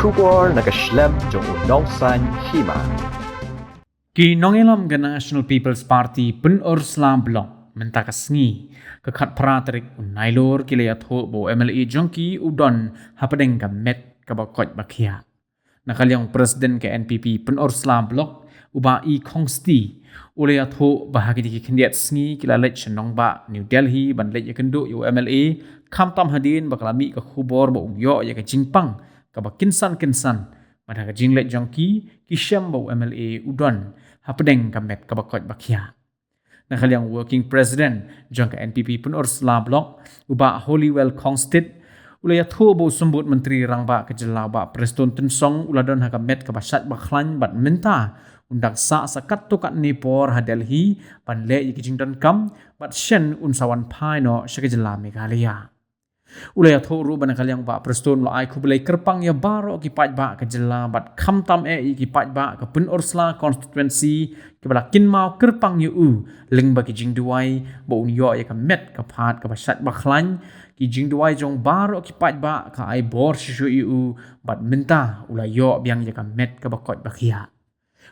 Shubor nakaslem jong unongsan hima. Ki nongelam ga National People's Party penur Slam Blok mentakasngi kekat praterik unailor kilayatho bo MLA jongki udon hapadeng ka met ka bakot bakia. Nakalyang presiden ke NPP penur Slam Blok uba i kongsti ulayatho bahagi di kendiat sngi kilalet senong ba New Delhi ban let yakendo yu MLA kamtam hadin bakalami ka khubor bo yo ya ka jingpang ka bakinsan pada ka jinglet jongki kisyam bo MLA udon hapadeng ka met ka bakot bakia. Nakalyang working president jong ka NPP penur Slam Blok uba Holywell Kongstit ulayatho bo sumbut menteri rangba ke jelau ba Preston Tensong uladon ha ka met ka basat bakhlan bat menta undang sa sakat tukat Nepor ha Delhi pan le yikijingdon kam bat shen unsawan paino syakajela Meghalaya. Ulayatho ru banakalyang ba Preston lo ai kubulay kerpang ya baro ki paj ba ka jela bat khamtam ki paj ba ka penur Sla constituency ki bala kinmau kerpang yu leng ba ki jingduai bo unyo ya ka met ka phat ka basat bakhlan ki jingduai jong baro ki paj ba ka ai bor shishu yu bat menta ulayo biang ya ka met ka bakot bakia.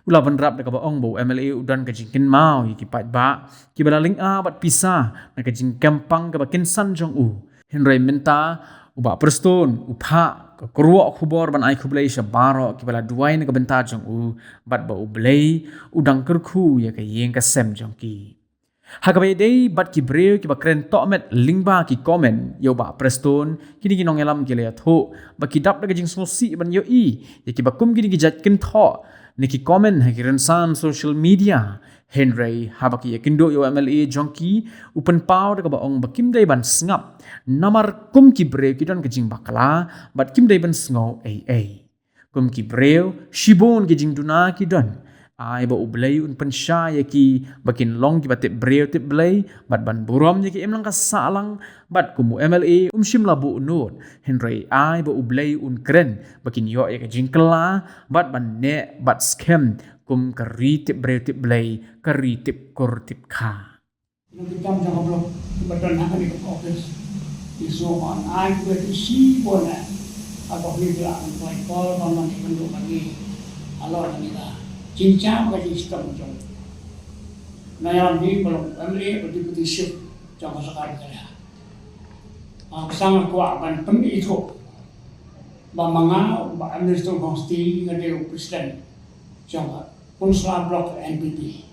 Ula benrap na kabaong bo MLA udan ka jingkin mau ki paj ba ki bala ling bat pisah na ka jing kempang ka bakinsan jong Henry minta uba Preston upha ka kurwa khubor ban ai khublai sha baro ki bala duai na ka benta jong bat ba ublei udang kerkhu ya ka yeng ka sem jong ki. Hakabai dei bat ki breu ki ba kren tomet lingba ki komen yo ba Preston kini ki nongelam ki le tho ba ki dap na ka jing sosi ban yo ya ki ba kum kini ki jat kin tho ni ki komen ha ki rensan social media Henry habaki yakindo yo MLA jongki upen pau da ka baong bakim dai ban sngap namar kum ki breu ki don ka jing bakala bat kim dai ban sngo kum ki breu shibon ki jing duna ki don ai ba ublei un pensha yaki bakin long ki batet breu tip blei bat ban burom yaki emlang ka salang bat kumu MLA shim labu unut Henry ai ba ublei un kren bakin yo yaki jing kala bat ban ne bat scam kum karitip brewtip blay karitip kortip ka. Nagkam sa kablok badan na kami ng office isuman ay pwede si po na ako bigla ang flight call paman ikundo kami alor nila cincang kasi sistem jong na di belum kami putih shift jong sekali kaya ang sangat kuat ban pemi itu ba mga ba administrator konsti ngade presiden jong pun Slam Blok NPP.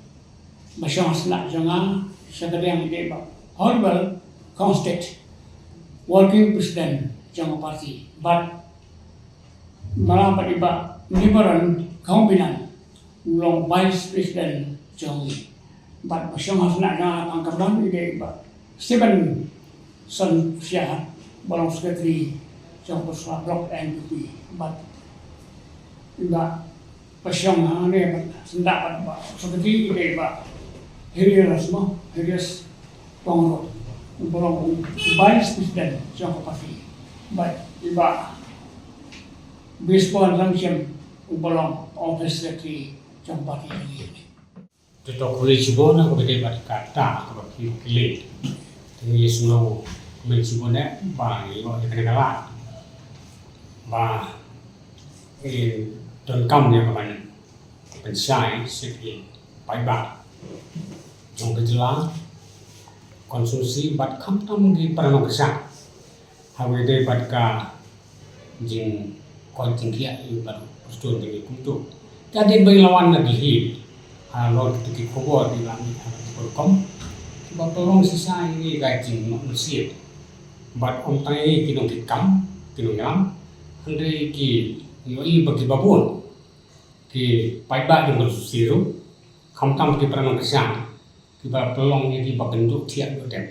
Masyong selak jangan sekadang ide ba. Honorable Constant working president jangan parti. But merapat iba liberal kombinan long vice president jangan. But masyong selak jangan angkatan ide ba. Stephen Son Syah balong sekretari jangan Slam Blok NPP. But iba pasyong ane sendapat ba seperti ide ba herias pangro bolong vice president jong parti ba iba baseball langsung bolong office secretary jong parti ini to kuli chibona ko bede bat kata ko kile ni suno men chibona ba yo kala ba don kam ne kaman pensai sepi pai ba jong kejela konsumsi bat kam tam gi parang kesa hawe de bat ka jing kon tingkia i bat postur de kuntu tadi bai lawan na di ha lo ki khobor di lang ha kom ba tolong sisa ini ga jing no siep bat om tai ki dong ki kam ki dong yam hande ki yo i bagi babun ki paiba dengan susiru kamtam ki pranong kesang ki ba pelong ni ba bentuk tiak do dem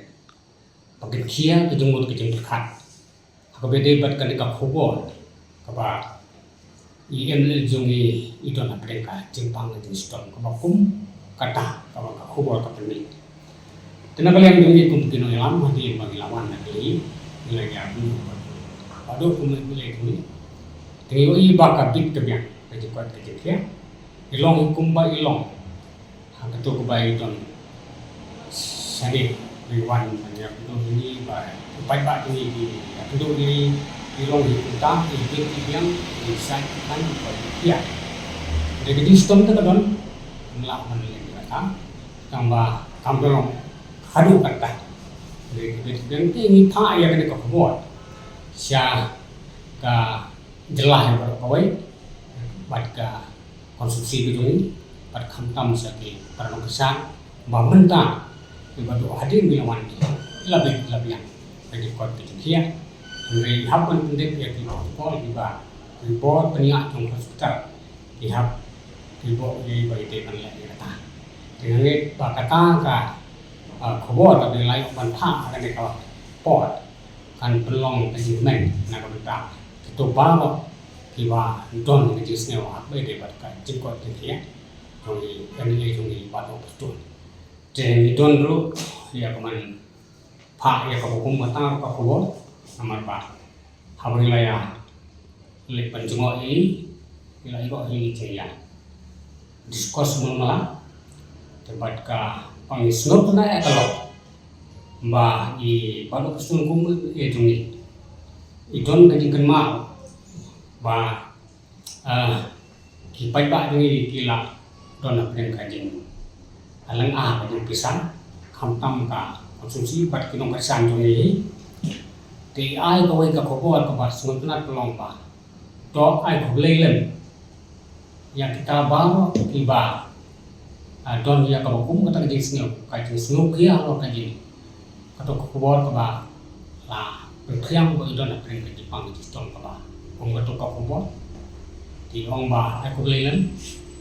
bagen kia ki jengmut ki jeng dekat ka bede bat kan ka khobor ka ba i emle jungi idon apre ka jengpang ni stom ka ba kum kata ka ba ka khobor ka peni tena kalian jungi kum kino yang hadi bagi lawan na ki nilai ya bu ado kum nilai ni Tengok iba kabit kebiang, kerja kuat kerja kia. Ilong kumba ilong, hang ketu kubai don. Sani riwan banyak itu ini ba, upai ba ini di ketu ini ilong kita ibit yang bisa kan ya jadi sistem itu kan melakukan kata tambah kampelong hadu kata dari ibit ini tak ya kena kebuat sia ka jelah yang berkawai buat ka konsumsi itu ini pada kamtam sakit pada kesan mentah ibadu hadir bilawan lebih yang bagi kau pikir dari hapan pendek ya di protokol juga report peniak trong hospital dihap report di bagi tekan lagi kata dengan ini kata ka khobor ka dilai ban tha ka ne ka pot kan pelong achievement na ka benta itu baru kiwa don ke jisne wa be de bat ka jikot ke trong ini trong ini bat betul jadi don dulu ya keman pak ya ka hukum mata ka khobor nomor 4 habilaya le panjungo ini ila iko ini ceya diskurs mulmala tempat ka pangisnop na ekalo ba i padu kusun kum eduni idon kajingkan ma ba ki pai ba ni kila don apren kajing alang kajing pisang kamtam ka konsumsi bat kinong kasan joni thì ai có cái khổ của bạn xuống cái nát lòng bà đó ai cũng lấy lên yang kita bawa tiba don ya kalau kum kata kaji snow kia kalau kaji atau khobor ke ba lah berkhiang ko idon na pring kaji pang di stol ke ba kum kata khobor thì ông bà ai cũng lấy lên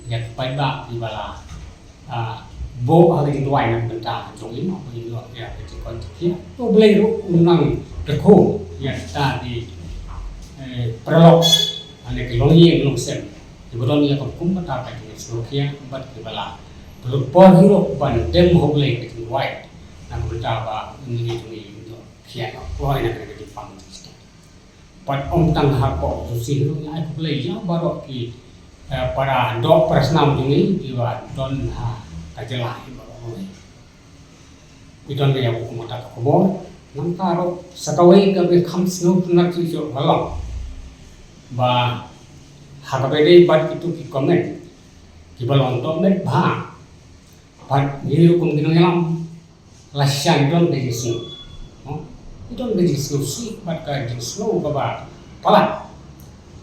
ya pai ba tiba lah bo hari itu wae nang benta jong ini apa ini ya kaji kon kia to beli unang Rekho ya tadi prolog ane kelongi belum sem kebetulan ya kampung kata apa ini selokia empat kebala belum por hero ban dem hoble ke white nak berjaba ini kia wah ini kena Jepang pat om tang hapo susi hero ya aku beli ya baru ki para dok presnam ini diwa don kajelah baru idon ya aku mata kabor nantaro sakawai kabe kham snow tunak jo halong ba hakabede bat itu ki comment ki balong to met bha bat niru kum dinong elam lasyan don de snow idon de snow si bat ka de snow ba pala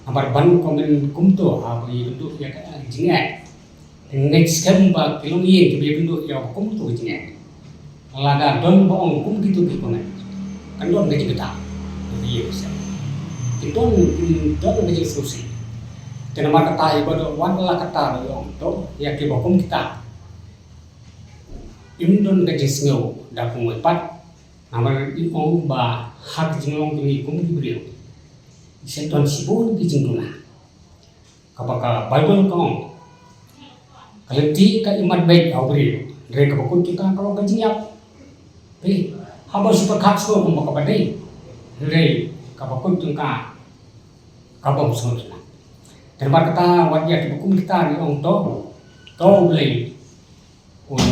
ambar ban comment kum to ha ba itu ya ka jingat next kam ba kilong ye ki be bindu ya kum to jingat laga don boong kum gitu ki comment kan don gaji kita iya bisa don gaji susi kena maka tahu bahwa wan lah kata orang to ya ke bokum kita don gaji snow dah pun empat nama orang bah hak jinglong tinggi kum diberi seton sibun di jinglona kapaka Bible kong kalenti ka iman baik au beri dari kapakun kita kalau gaji nyap haba super kapsul kung makapaday ray kapakun tungka kapam sunod na terbar kata wadya tibukum kita ni ong to blay un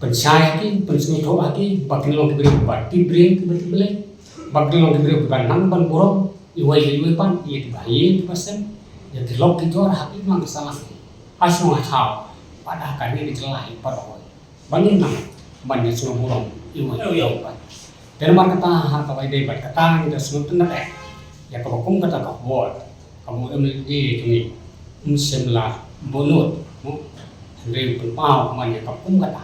pensaya ki pensuto aki bakinlong kibri bati bring kibri blay bakinlong kibri ban nang ban borong iwai pan iya tibayi tibasen ya tilok kitor haki mang salah asno ngataw pada kami dicelahi pada bangin nang banyak semua borong iwai pan dan kata kawai dai bat kata kita semua tenat ya kabakum kata kabor kamu MLA ini semla bonut dari penpau mana kabakum kata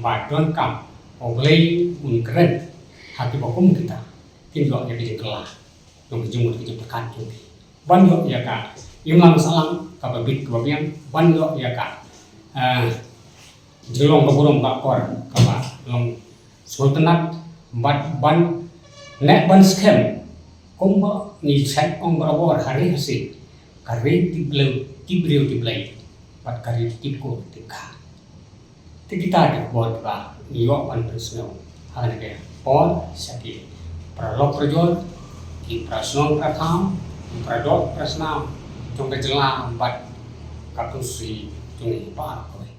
badon kam oblay keren hati bakum kita tinggal ya di kelah yang dijemur tekan tu banyak ya kak imam salam kababit kababian banyak ya kak jelong kaburung bakor kaba long sultanat ban nek ban scam komba ni chat ong barabor hari hasi kari tibleu bat kari tipko tikha tikita de bot ba niyo ban presno hane ke por saki pralok prajol ki prasno pratham pradok prasna trong ke jela bat katusi chung pa koi